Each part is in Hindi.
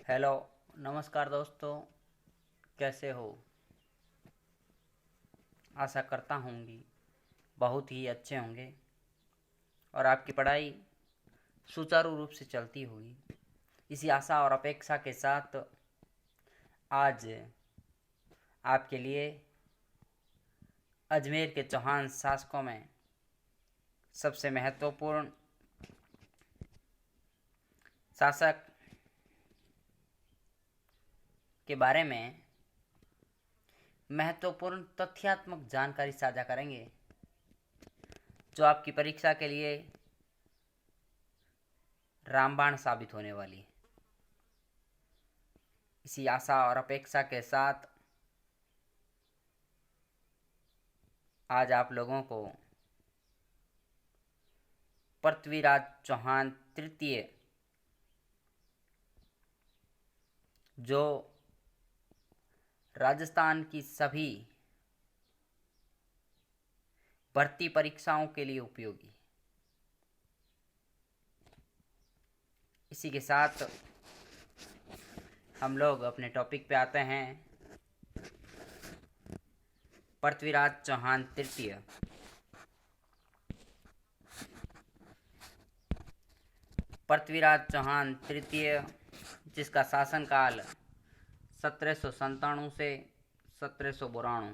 हेलो। नमस्कार दोस्तों, कैसे हो? आशा करता हूँ कि बहुत ही अच्छे होंगे और आपकी पढ़ाई सुचारू रूप से चलती होगी। इसी आशा और अपेक्षा के साथ आज आपके लिए अजमेर के चौहान शासकों में सबसे महत्वपूर्ण शासक के बारे में महत्वपूर्ण तथ्यात्मक जानकारी साझा करेंगे, जो आपकी परीक्षा के लिए रामबाण साबित होने वाली है। इसी आशा और अपेक्षा के साथ आज आप लोगों को पृथ्वीराज चौहान तृतीय, जो राजस्थान की सभी भर्ती परीक्षाओं के लिए उपयोगी। इसी के साथ हम लोग अपने टॉपिक पे आते हैं। पृथ्वीराज चौहान तृतीय पृथ्वीराज चौहान तृतीय, जिसका शासनकाल 1797 से 1792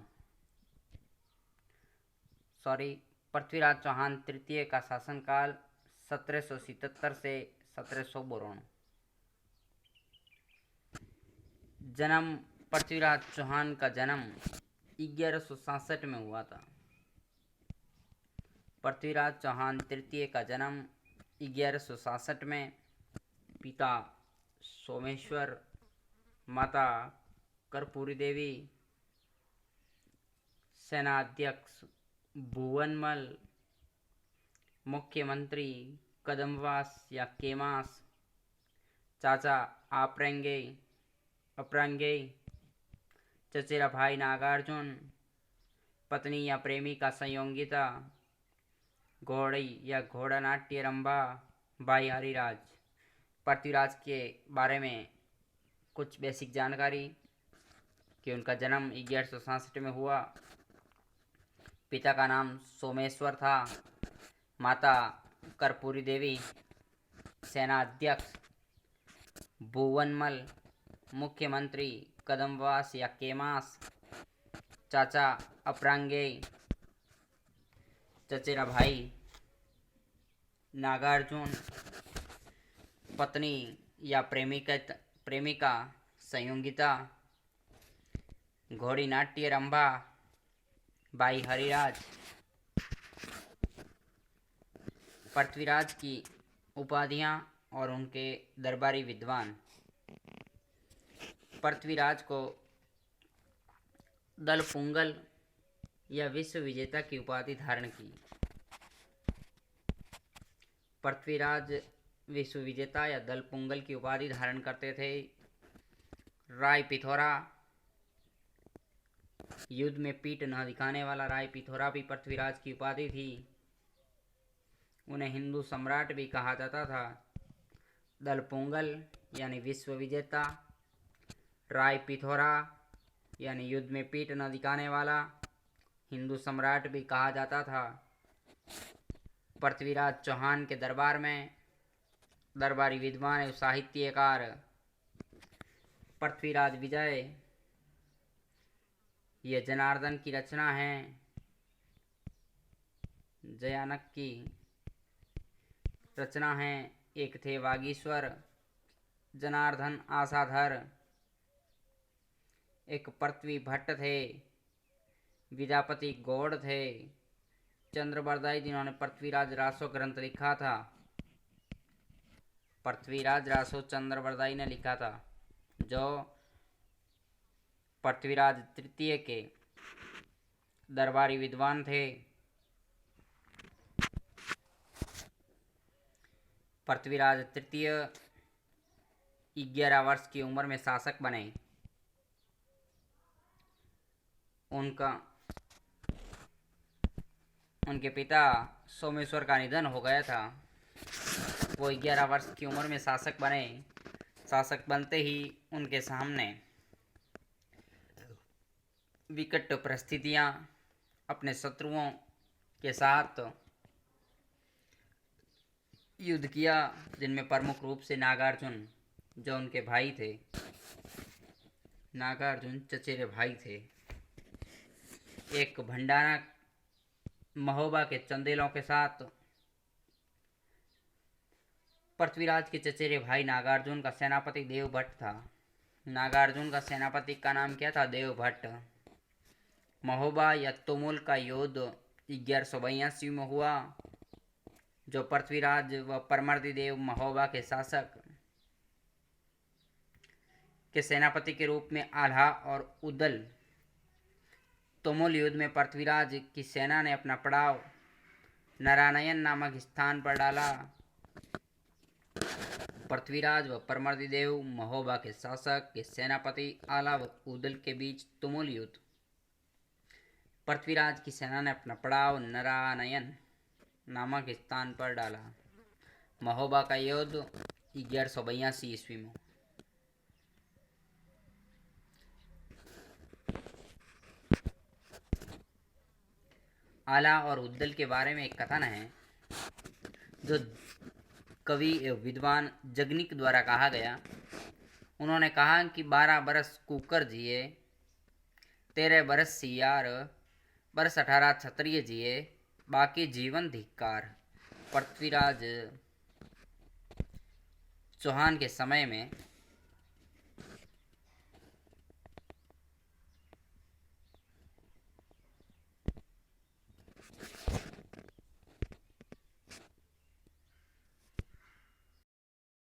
पृथ्वीराज चौहान तृतीय का शासनकाल 1777 से 1792। जन्म पृथ्वीराज चौहान का जन्म 1167 में हुआ था। पृथ्वीराज चौहान तृतीय का जन्म 1167 में पिता सोमेश्वर, माता कर्पूरी देवी, सेनाध्यक्ष भुवनमल, मुख्यमंत्री कदम्बास या केमास, चाचा अपरांगे, चचेरा भाई नागार्जुन, पत्नी या प्रेमिका संयोगिता, घोड़ी या घोड़ा नाट्य रंभा, भाई हरिराज। पृथ्वीराज के बारे में कुछ बेसिक जानकारी कि उनका जन्म 1167 में हुआ। पिता का नाम सोमेश्वर था, माता कर्पूरी देवी, सेनाध्यक्ष भुवनमल, मुख्यमंत्री कदम्बास या केमास, चाचा अपरांगे, चचेरा भाई नागार्जुन, पत्नी या प्रेमिका संयोगिता, घोड़ी नाट्य रंभा, भाई हरिराज। पृथ्वीराज की उपाधियां और उनके दरबारी विद्वान। पृथ्वीराज को दलपुंगल या विश्व विजेता की उपाधि धारण की। पृथ्वीराज विश्व विजेता या दलपुंगल की उपाधि धारण करते थे। राय पिथौरा, युद्ध में पीठ न दिखाने वाला राय पिथौरा भी पृथ्वीराज की उपाधि थी। उन्हें हिंदू सम्राट भी कहा जाता था। दलपुंगल यानी विश्व विजेता, राय पिथौरा यानी युद्ध में पीठ न दिखाने वाला, हिंदू सम्राट भी कहा जाता था। पृथ्वीराज चौहान के दरबार में दरबारी विद्वान एवं साहित्यकार पृथ्वीराज विजय, ये जनार्दन की रचना है। जयानक की रचना है। एक थे वागीश्वर, जनार्दन आशाधर, एक पृथ्वी भट्ट थे, विद्यापति गौड़ थे, चंद्रबरदाई जिन्होंने पृथ्वीराज रासो ग्रंथ लिखा था। पृथ्वीराज रासो चंद्रबरदाई ने लिखा था, जो पृथ्वीराज तृतीय के दरबारी विद्वान थे। पृथ्वीराज तृतीय 11 वर्ष की उम्र में शासक बने। उनके पिता सोमेश्वर का निधन हो गया था। वो 11 वर्ष की उम्र में शासक बने। शासक बनते ही उनके सामने विकट परिस्थितियां अपने शत्रुओं के साथ युद्ध किया, जिनमें प्रमुख रूप से नागार्जुन जो उनके भाई थे, नागार्जुन चचेरे भाई थे, एक भंडारा महोबा के चंदेलों के साथ पृथ्वीराज के चचेरे भाई नागार्जुन का सेनापति देवभट्ट था। नागार्जुन का सेनापति का नाम क्या था? देवभट्ट। महोबा या तुमुल का युद्ध 1182 में हुआ, जो पृथ्वीराज व परमर्दिदेव महोबा के शासक के सेनापति के रूप में आल्हा और उदल। तुमुल युद्ध में पृथ्वीराज की सेना ने अपना पड़ाव नारायण नामक स्थान पर डाला। पृथ्वीराज व परमर्दिदेव महोबा के शासक के सेनापति आला व उदल के बीच तुमुल युद्ध। पृथ्वीराज की सेना ने अपना पड़ाव नारायण नामक स्थान पर डाला। महोबा का युद्ध 1182 ईस्वी में। आला और उद्दल के बारे में एक कथन है, जो कवि एवं विद्वान जगनिक द्वारा कहा गया। उन्होंने कहा कि 12 बरस कुकर जिए, 13 बरस सियार, बरस 18 क्षत्रिय जिए, बाकी जीवन धिक्कार। पृथ्वीराज चौहान के समय में